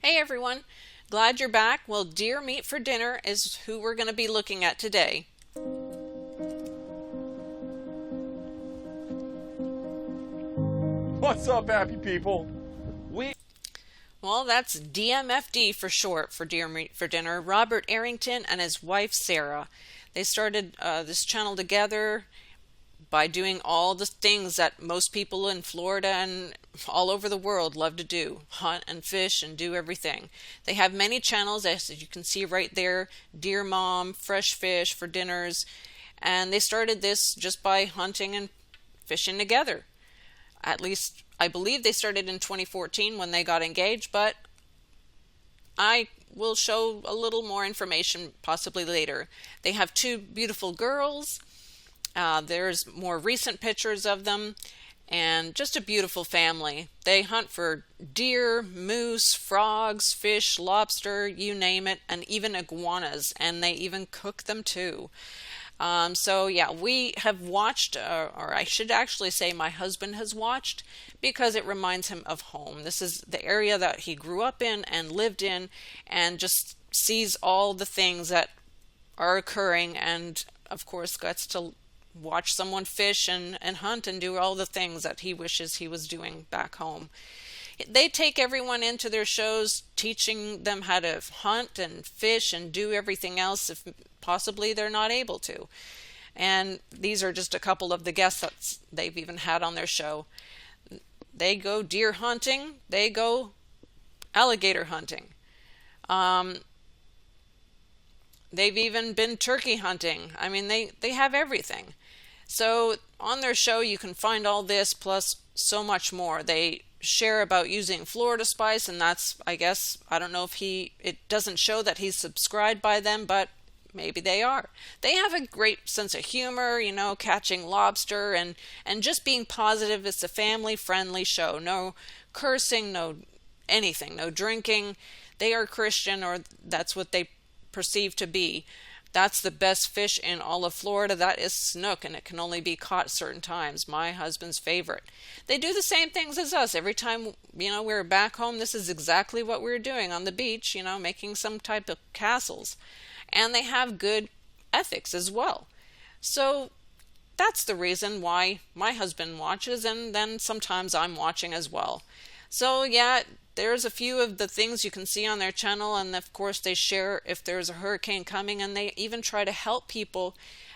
Hey everyone, glad you're back. Well, deer meat for dinner is who we're going to be looking at today. What's up, happy people? We Well, that's DMFD for short for Deer Meat for Dinner. Robert Arrington and his wife Sarah. They started this channel together by doing all the things that most people in Florida and all over the world love to do: hunt and fish and do everything. They have many channels, as you can see right there: Deer Mom, Fresh Fish for Dinners, and they started this just by hunting and fishing together. At least I believe they started in 2014 when they got engaged, but I will show a little more information possibly later. They have two beautiful girls. There's more recent pictures of them, and just a beautiful family. They hunt for deer, moose, frogs, fish, lobster, you name it, and even iguanas, and they even cook them too. So yeah, we have watched, or I should actually say my husband has watched, because it reminds him of home. This is the area that he grew up in and lived in, and just sees all the things that are occurring, and of course gets to watch someone fish and hunt and do all the things that he wishes he was doing back home. They take everyone into their shows, teaching them how to hunt and fish and do everything else if possibly they're not able to. And these are just a couple of the guests that they've even had on their show. They go deer hunting, they go alligator hunting. Um, they've even been turkey hunting. I mean, they have everything. So on their show, you can find all this plus so much more. They share about using Florida Spice, and that's, I guess, I don't know if it doesn't show that he's subscribed by them, but maybe they are. They have a great sense of humor, catching lobster and just being positive. It's a family-friendly show. No cursing, no anything, no drinking. They are Christian, or that's what they perceive to be. That's the best fish in all of Florida. That is snook, and it can only be caught certain times. My husband's favorite. They do the same things as us. Every time, we're back home, this is exactly what we're doing on the beach, making some type of castles. And they have good ethics as well. So that's the reason why my husband watches, and then sometimes I'm watching as well. So yeah, there's a few of the things you can see on their channel, and of course they share if there's a hurricane coming, and they even try to help people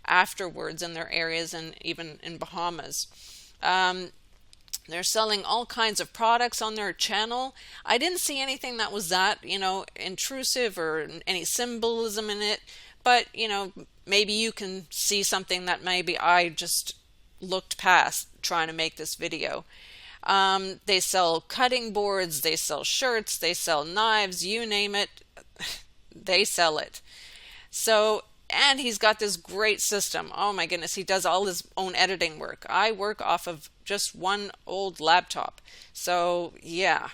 afterwards in their areas and even in Bahamas. They're selling all kinds of products on their channel. I didn't see anything that was that, intrusive or any symbolism in it, but, maybe you can see something that maybe I just looked past trying to make this video. They sell cutting boards, they sell shirts, they sell knives, you name it, they sell it. So, and he's got this great system. Oh my goodness, he does all his own editing work. I work off of just one old laptop. So, yeah.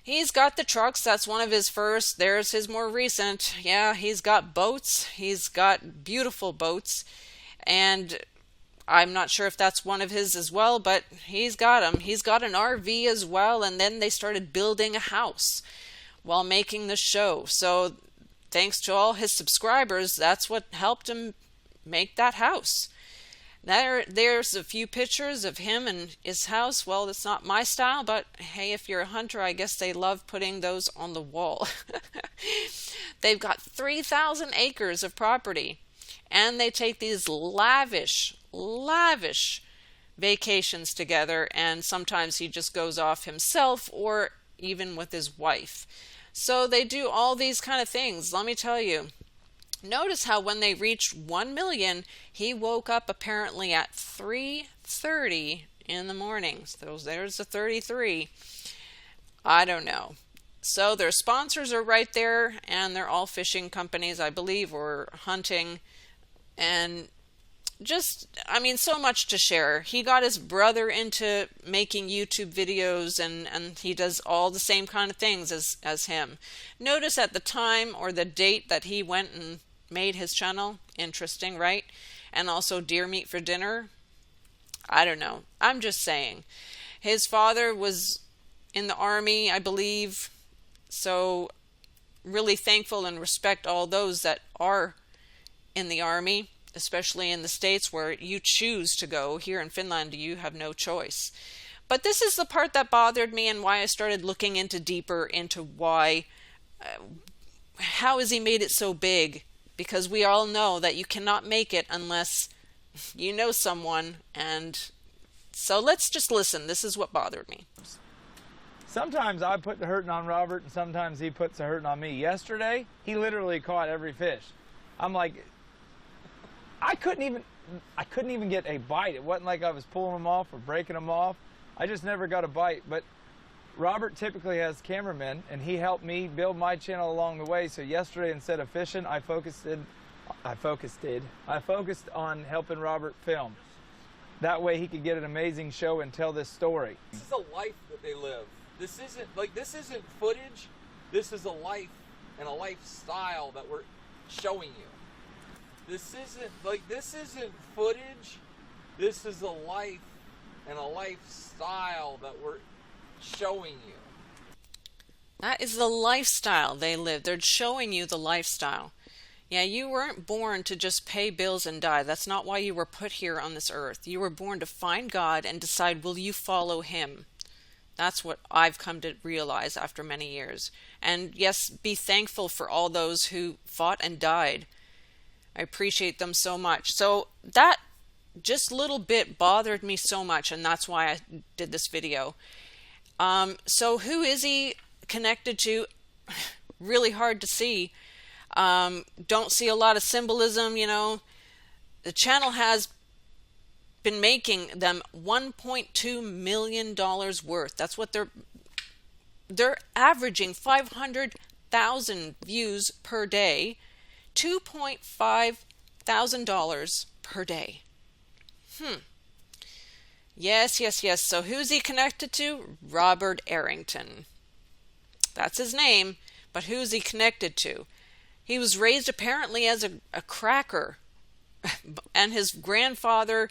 He's got the trucks, that's one of his first. There's his more recent. Yeah, he's got boats. He's got beautiful boats. And I'm not sure if that's one of his as well, but he's got them. He's got an RV as well, and then they started building a house while making the show. So thanks to all his subscribers, that's what helped him make that house. There's a few pictures of him and his house. Well, it's not my style, but hey, if you're a hunter, I guess they love putting those on the wall. They've got 3,000 acres of property, and they take these lavish vacations together, and sometimes he just goes off himself or even with his wife. So they do all these kind of things. Let me tell you, notice how when they reached 1 million, he woke up apparently at 3:30 in the morning. So there's the 33. I don't know. So their sponsors are right there, and they're all fishing companies, I believe, or hunting. And just, I mean, so much to share. He got his brother into making YouTube videos, and he does all the same kind of things as him. Notice at the time or the date that he went and made his channel. Interesting, right? And also deer meat for dinner. I don't know. I'm just saying. His father was in the army, I believe, So really thankful and respect all those that are in the Army, especially in the States where you choose to go. Here in Finland, you have no choice. But this is the part that bothered me and why I started looking into deeper into why, how has he made it so big? Because we all know that you cannot make it unless you know someone. And so let's just listen. This is what bothered me. Sometimes I put the hurting on Robert, and sometimes he puts the hurting on me. Yesterday, he literally caught every fish. I'm like, I couldn't even get a bite. It wasn't like I was pulling them off or breaking them off. I just never got a bite. But Robert typically has cameramen, and he helped me build my channel along the way. So yesterday, instead of fishing, I focused on helping Robert film. That way he could get an amazing show and tell this story. This is a life that they live. This isn't footage. This is a life and a lifestyle that we're showing you. This isn't footage. This is a life and a lifestyle that we're showing you. That is the lifestyle they live. They're showing you the lifestyle. Yeah, you weren't born to just pay bills and die. That's not why you were put here on this earth. You were born to find God and decide, will you follow him? That's what I've come to realize after many years. And yes, be thankful for all those who fought and died. I appreciate them so much. So that just little bit bothered me so much, and that's why I did this video. So who is he connected to? Really hard to see. Don't see a lot of symbolism, you know. The channel has been making them $1.2 million worth. That's what they're averaging 500,000 views per day, $2.5 thousand per day. Yes. So who's he connected to? Robert Arrington. That's his name, but who's he connected to? He was raised apparently as a cracker, and his grandfather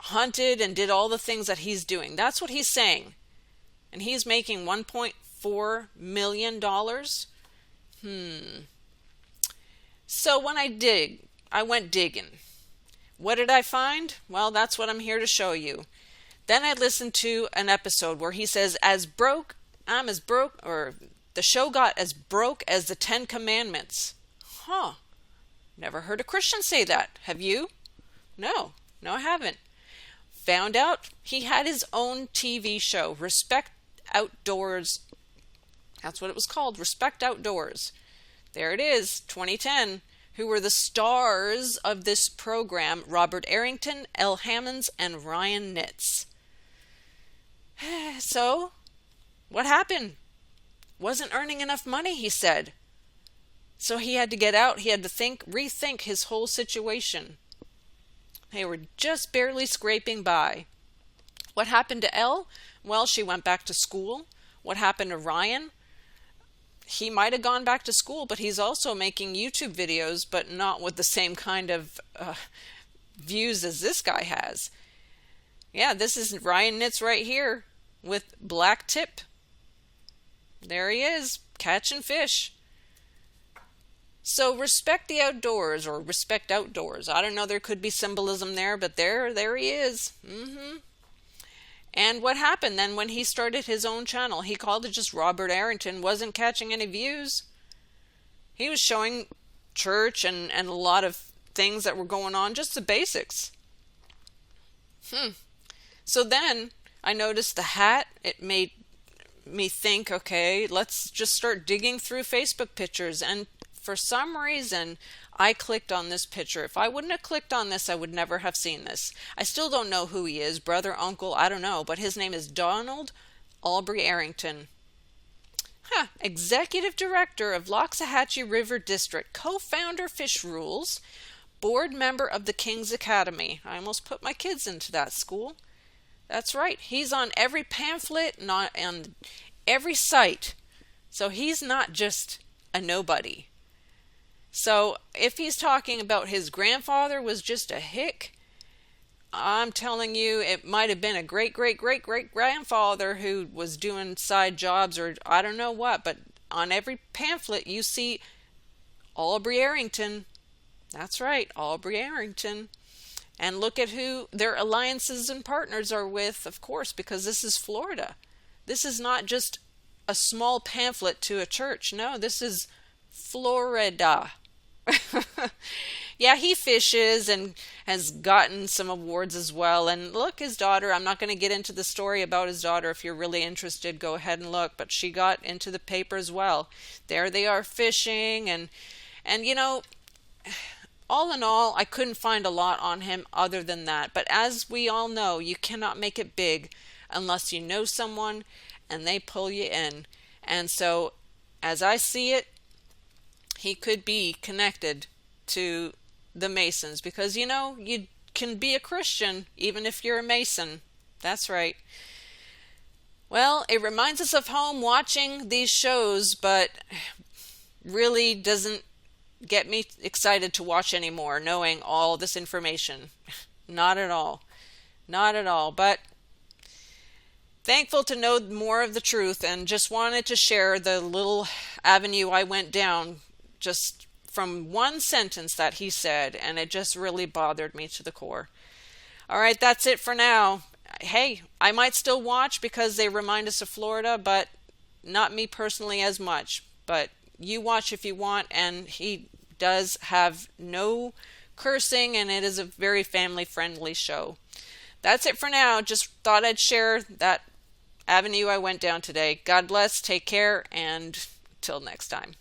hunted and did all the things that he's doing. That's what he's saying. And he's making $1.4 million. So when I went digging. What did I find? Well, that's what I'm here to show you. Then I listened to an episode where he says, I'm as broke, or the show got as broke as the 10 Commandments. Never heard a Christian say that. Have you? No, I haven't. Found out he had his own TV show, Respect Outdoors. That's what it was called, Respect Outdoors. There it is, 2010. Who were the stars of this program? Robert Arrington, Elle Hammonds, and Ryan Nitz. So, what happened? Wasn't earning enough money, he said. So he had to get out. He had to rethink his whole situation. They were just barely scraping by. What happened to Elle? Well, she went back to school. What happened to Ryan? He might have gone back to school, but he's also making YouTube videos, but not with the same kind of views as this guy has. Yeah, this is Ryan Nitz right here with black tip. There he is, catching fish. So respect the outdoors, or respect outdoors. I don't know, there could be symbolism there, but there he is. And what happened then when he started his own channel? He called it just Robert Arrington, wasn't catching any views. He was showing church and a lot of things that were going on, just the basics. So then I noticed the hat. It made me think, okay, let's just start digging through Facebook pictures. And for some reason, I clicked on this picture. If I wouldn't have clicked on this, I would never have seen this. I still don't know who he is, brother, uncle, I don't know, but his name is Donald Aubrey Arrington. Executive Director of Loxahatchee River District, co-founder Fish Rules, board member of the King's Academy. I almost put my kids into that school. That's right. He's on every pamphlet, not on every site. So he's not just a nobody. So if he's talking about his grandfather was just a hick, I'm telling you, it might have been a great, great, great, great grandfather who was doing side jobs or I don't know what, but on every pamphlet you see Aubrey Arrington. That's right, Aubrey Arrington. And look at who their alliances and partners are with, of course, because this is Florida. This is not just a small pamphlet to a church. No, this is Florida. Yeah, he fishes and has gotten some awards as well. And look, his daughter, I'm not going to get into the story about his daughter. If you're really interested, go ahead and look. But she got into the paper as well. There they are fishing. And you know, all in all, I couldn't find a lot on him other than that. But as we all know, you cannot make it big unless you know someone and they pull you in. And so, as I see it, he could be connected to the Masons because, you know, you can be a Christian even if you're a Mason. That's right. Well, it reminds us of home watching these shows, but really doesn't get me excited to watch anymore, knowing all this information. Not at all. Not at all. But thankful to know more of the truth and just wanted to share the little avenue I went down just from one sentence that he said, and it just really bothered me to the core. All right, that's it for now. Hey, I might still watch because they remind us of Florida, but not me personally as much. But you watch if you want, and he does have no cursing, and it is a very family-friendly show. That's it for now. Just thought I'd share that avenue I went down today. God bless, take care, and till next time.